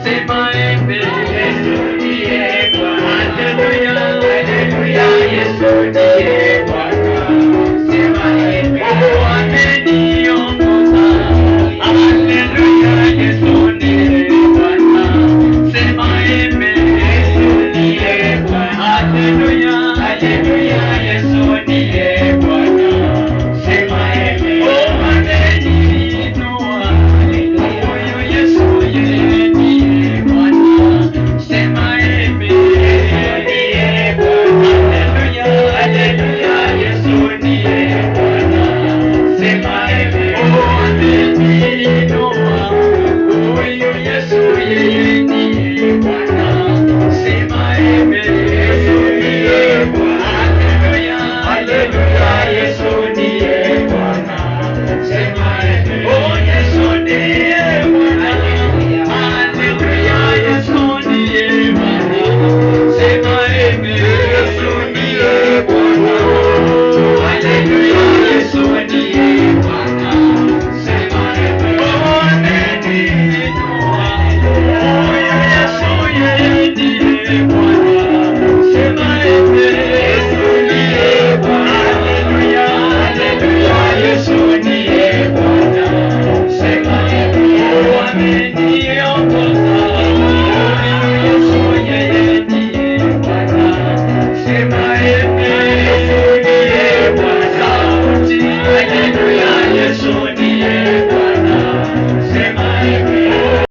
sema eme. Yesu ndiye Bwana. Haleluya, haleluya, Yesu ndiye Bwana. Sema eme. Oh, ameniongoza. Haleluya, Yesu ndiye Bwana. Sema eme. Yesu ndiye Bwana. Haleluya, haleluya, Yesu ndiye Bwana. Sema eme. Oh, ameniinua. Huyu Yesu yeye ndiye Bwana. Sema eme. Yesu ndiye Bwana. Haleluya, haleluya, Yesu ndiye Bwana. Sema eme. Oh, ameniinua. Huyu Yesu yeye